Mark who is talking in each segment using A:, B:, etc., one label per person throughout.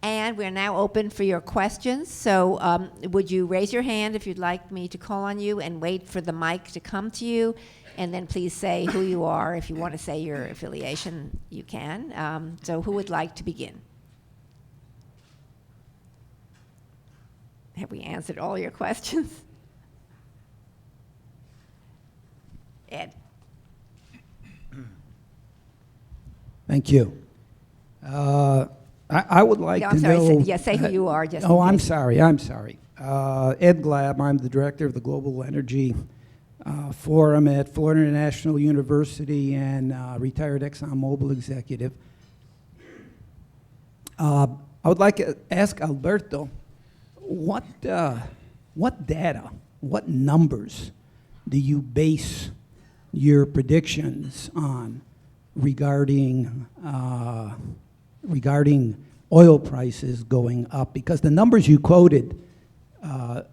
A: And we're now open for your questions. So would you raise your hand if you'd like me to call on you, and wait for the mic to come to you? And then please say who you are. If you want to say your affiliation, you can. So who would like to begin? Have we answered all your questions? Ed.
B: Thank you. I would like to know...
A: Say who you are. Just
B: I'm sorry. Ed Glab, I'm the director of the Global Energy Forum at Florida International University and retired ExxonMobil executive. I would like to ask Alberto, what data, what numbers do you base your predictions on regarding oil prices going up? Because the numbers you quoted, the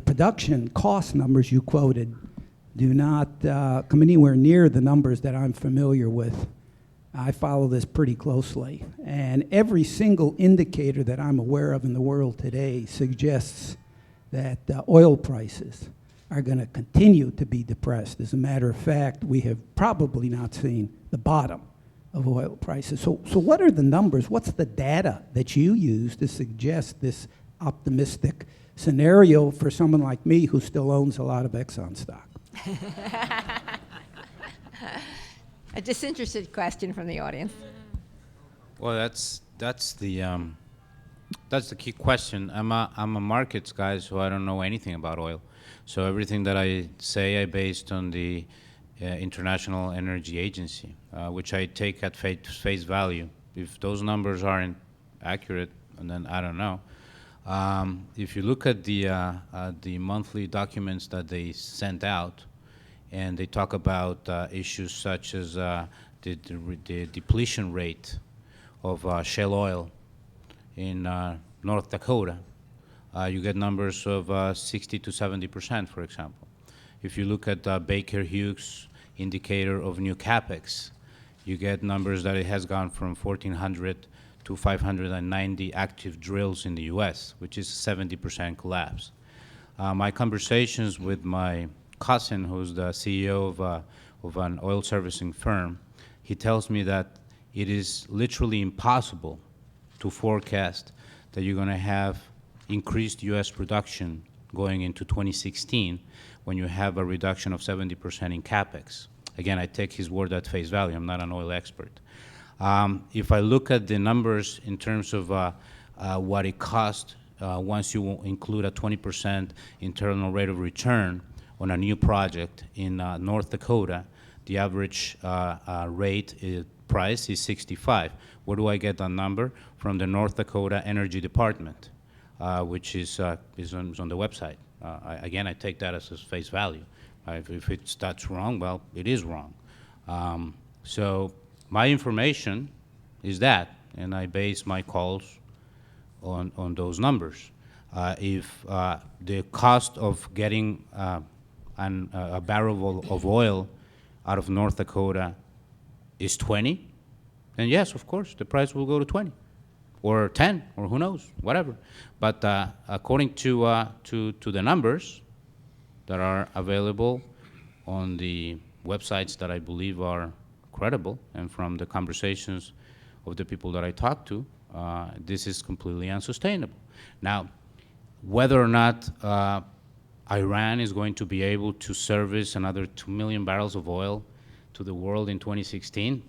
B: production cost numbers you quoted, do not come anywhere near the numbers that I'm familiar with. I follow this pretty closely, and every single indicator that I'm aware of in the world today suggests that oil prices are going to continue to be depressed. As a matter of fact, we have probably not seen the bottom of oil prices. So what are the numbers? What's the data that you use to suggest this optimistic scenario for someone like me who still owns a lot of Exxon stock?
A: A disinterested question from the audience.
C: Well, that's the key question. I'm a markets guy, so I don't know anything about oil. So everything that I say, I based on the International Energy Agency, which I take at face value. If those numbers aren't accurate, and then I don't know. If you look at the monthly documents that they sent out, and they talk about issues such as the depletion rate of shale oil in North Dakota, you get numbers of 60 to 70%, for example. If you look at Baker Hughes indicator of new capex, you get numbers that it has gone from 1,400 to 590 active drills in the U.S., which is 70% collapse. My conversations with my cousin, who's the CEO of an oil servicing firm, he tells me that it is literally impossible to forecast that you're going to have increased U.S. production going into 2016 when you have a reduction of 70% in capex. Again, I take his word at face value. I'm not an oil expert. If I look at the numbers in terms of what it costs once you include a 20% internal rate of return on a new project in North Dakota, the average price is 65. Where do I get that number? From the North Dakota Energy Department, which is on the website. Again, I take that as face value. If that's wrong, well, it is wrong. So my information is that, and I base my calls on those numbers. If the cost of getting a barrel of oil out of North Dakota is 20, then yes, of course, the price will go to 20 or 10 or who knows, whatever. But according to the numbers that are available on the websites that I believe are credible and from the conversations of the people that I talk to, this is completely unsustainable. Now, whether or not Iran is going to be able to service another 2 million barrels of oil to the world in 2016,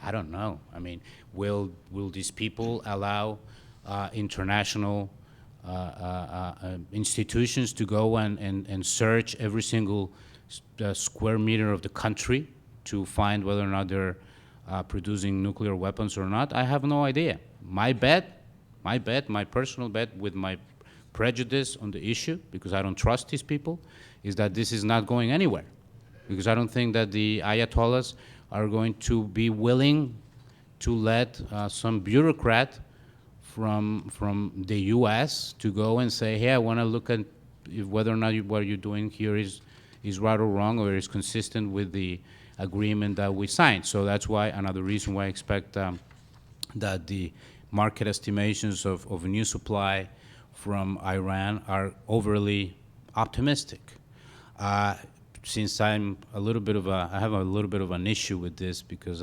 C: I don't know. I mean, will these people allow international institutions to go and search every single square meter of the country to find whether or not they're producing nuclear weapons or not? I have no idea. My personal bet with my prejudice on the issue, because I don't trust these people, is that this is not going anywhere. Because I don't think that the Ayatollahs are going to be willing to let some bureaucrat from the U.S. to go and say, hey, I want to look at whether or not what you're doing here is right or wrong, or is consistent with the agreement that we signed. So that's why, another reason why I expect that the market estimations of new supply from Iran are overly optimistic. Since I have a little bit of an issue with this because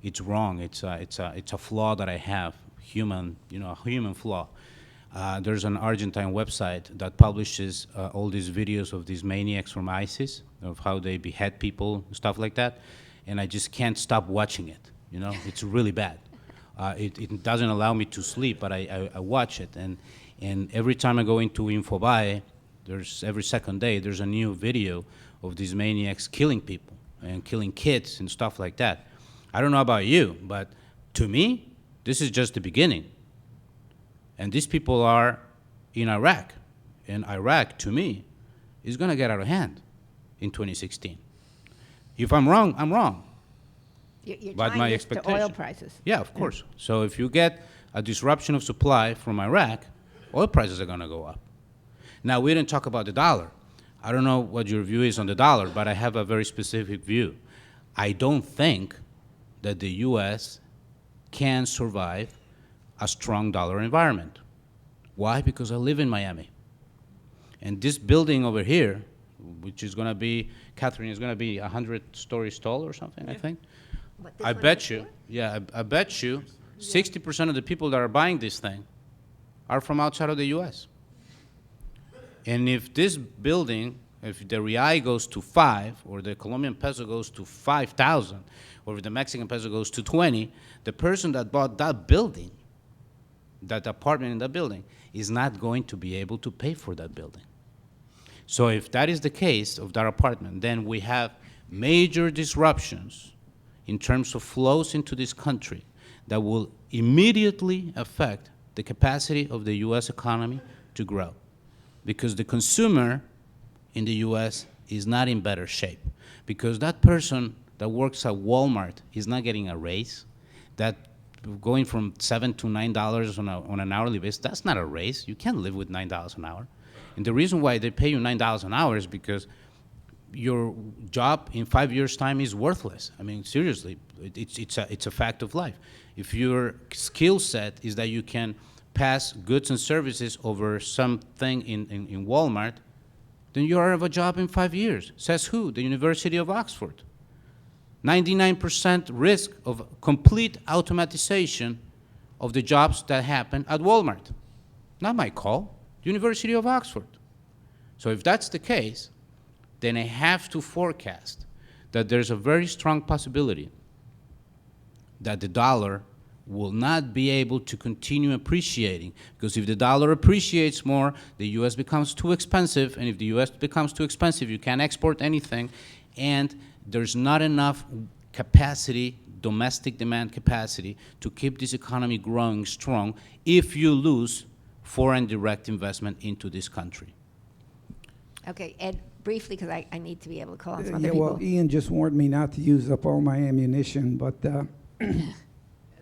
C: it's wrong. It's a flaw that I have, a human flaw. There's an Argentine website that publishes all these videos of these maniacs from ISIS, of how they behead people, stuff like that, and I just can't stop watching it. It's really bad. It doesn't allow me to sleep, but I watch it, and every time I go into Infobae, every second day there's a new video of these maniacs killing people and killing kids and stuff like that. I don't know about you, but to me, this is just the beginning. And these people are in Iraq. And Iraq, to me, is going to get out of hand in 2016. If I'm wrong, I'm wrong.
A: You're
C: But
A: tying
C: my
A: this to oil
C: expectation.
A: prices.
C: Yeah, of course. So if you get a disruption of supply from Iraq, oil prices are going to go up. Now, we didn't talk about the dollar. I don't know what your view is on the dollar, but I have a very specific view. I don't think that the U.S. can survive a strong dollar environment. Why? Because I live in Miami. And this building over here, which is going to be, Catherine, is going to be 100 stories tall or something, I think.
A: What, this
C: I
A: one
C: bet
A: next
C: you,
A: door?
C: yeah, I bet you 60% of the people that are buying this thing are from outside of the U.S. And if this building, if the real goes to 5, or the Colombian peso goes to 5,000, or if the Mexican peso goes to 20, the person that bought that building, that apartment in that building, is not going to be able to pay for that building. So if that is the case of that apartment, then we have major disruptions in terms of flows into this country that will immediately affect the capacity of the U.S. economy to grow. Because the consumer in the U.S. is not in better shape. Because that person that works at Walmart is not getting a raise. That going from $7 to $9 on an hourly basis, that's not a raise. You can't live with $9 an hour. And the reason why they pay you $9 an hour is because your job in 5 years' time is worthless. I mean, seriously, it's a fact of life. If your skill set is that you can pass goods and services over something in Walmart, then you are out of a job in 5 years. Says who? The University of Oxford. 99% risk of complete automatization of the jobs that happen at Walmart. Not my call, University of Oxford. So if that's the case, then I have to forecast that there's a very strong possibility that the dollar will not be able to continue appreciating. Because if the dollar appreciates more, the U.S. becomes too expensive, and if the U.S. becomes too expensive, you can't export anything, and there's not enough capacity, domestic demand capacity, to keep this economy growing strong if you lose foreign direct investment into this country.
A: Okay, Ed, briefly, because I need to be able to call on some
B: Yeah,
A: other people.
B: well, Ian just warned me not to use up all my ammunition, but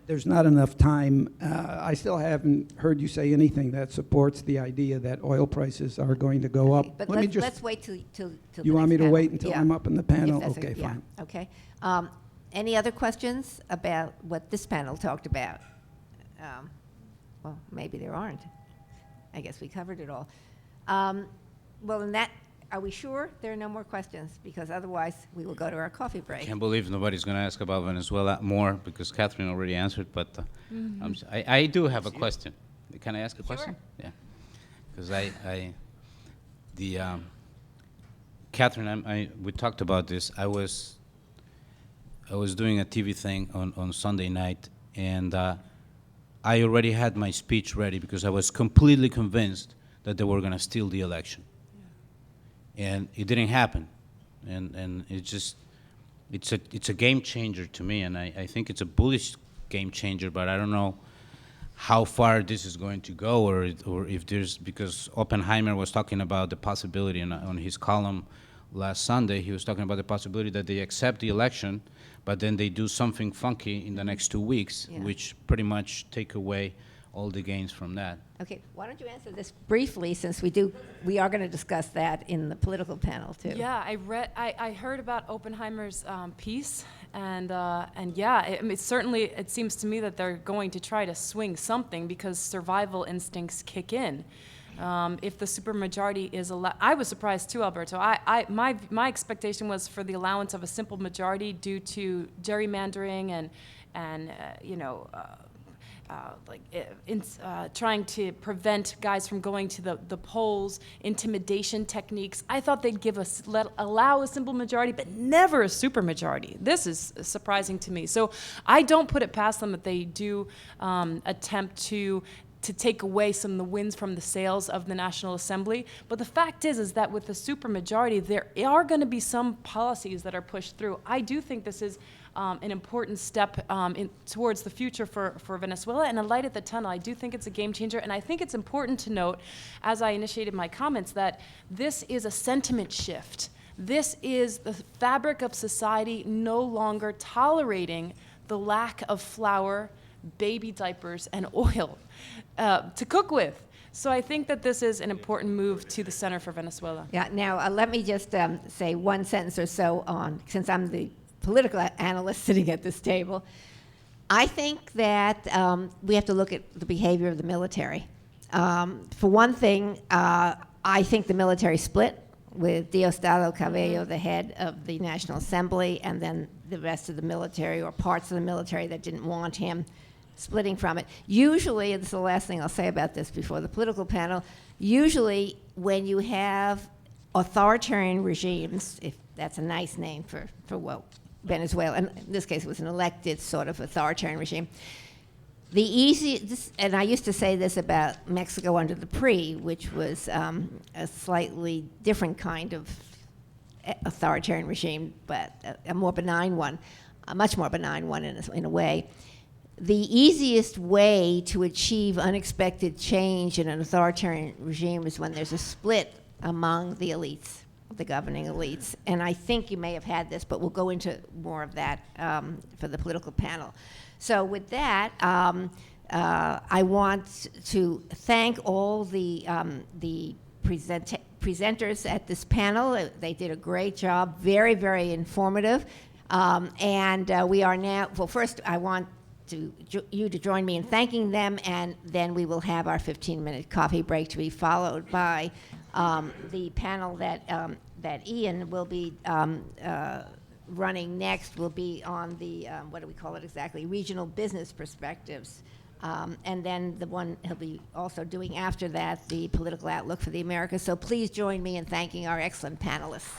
B: there's not enough time. I still haven't heard you say anything that supports the idea that oil prices are going to go up.
A: But
B: Let me
A: let's wait till the
B: You want
A: next
B: me to
A: panel.
B: wait until
A: Yeah.
B: I'm up in the
A: If
B: panel?
A: that's
B: Okay,
A: yeah,
B: fine.
A: okay. Any other questions about what this panel talked about? Well, maybe there aren't. I guess we covered it all. Well, in that, are we sure there are no more questions? Because otherwise, we will go to our coffee break.
C: Can't believe nobody's going to ask about Venezuela more because Catherine already answered, but I do have a question. Can I ask a question? Yeah. Because Catherine, we talked about this. I was doing a TV thing on Sunday night, and I already had my speech ready because I was completely convinced that they were going to steal the election. And it didn't happen. And it's a game changer to me, and I think it's a bullish game changer, but I don't know how far this is going to go, or if there's, because Oppenheimer was talking about the possibility on his column last Sunday, he was talking about the possibility that they accept the election, but then they do something funky in the next 2 weeks,
A: Yeah.
C: which pretty much take away all the gains from that.
A: Okay, why don't you answer this briefly, since we are going to discuss that in the political panel too.
D: Yeah, I heard about Oppenheimer's piece, and yeah, I mean, certainly it seems to me that they're going to try to swing something because survival instincts kick in. If the supermajority is allowed, I was surprised too, Alberto. My expectation was for the allowance of a simple majority due to gerrymandering and you know. Trying to prevent guys from going to the polls, intimidation techniques. I thought they'd allow a simple majority, but never a supermajority. This is surprising to me. So I don't put it past them that they do attempt to take away some of the wins from the sails of the National Assembly. But the fact is that with the supermajority, there are going to be some policies that are pushed through. I do think this is an important step towards the future for Venezuela, and a light at the tunnel. I do think it's a game changer, and I think it's important to note, as I initiated my comments, that this is a sentiment shift. This is the fabric of society no longer tolerating the lack of flour, baby diapers, and oil to cook with. So I think that this is an important move to the center for Venezuela.
A: Yeah, now let me just say one sentence or so on, since I'm the political analyst sitting at this table. I think that we have to look at the behavior of the military. For one thing, I think the military split with Diosdado Cabello, the head of the National Assembly, and then the rest of the military, or parts of the military that didn't want him, splitting from it. Usually, and this is the last thing I'll say about this before the political panel, usually when you have authoritarian regimes, if that's a nice name for what Venezuela, and in this case it was an elected sort of authoritarian regime, and I used to say this about Mexico under the PRI, which was a slightly different kind of authoritarian regime, but a more benign one, a much more benign one in a way. The easiest way to achieve unexpected change in an authoritarian regime is when there's a split among the elites, the governing elites. And I think you may have had this, but we'll go into more of that for the political panel. So with that, I want to thank all the presenters at this panel. They did a great job, very, very informative. And we are now, well, first I want you to join me in thanking them, and then we will have our 15-minute coffee break to be followed by the panel that Ian will be running next. Will be on the, what do we call it exactly, regional business perspectives. And then the one he'll be also doing after that, the political outlook for the Americas. So please join me in thanking our excellent panelists.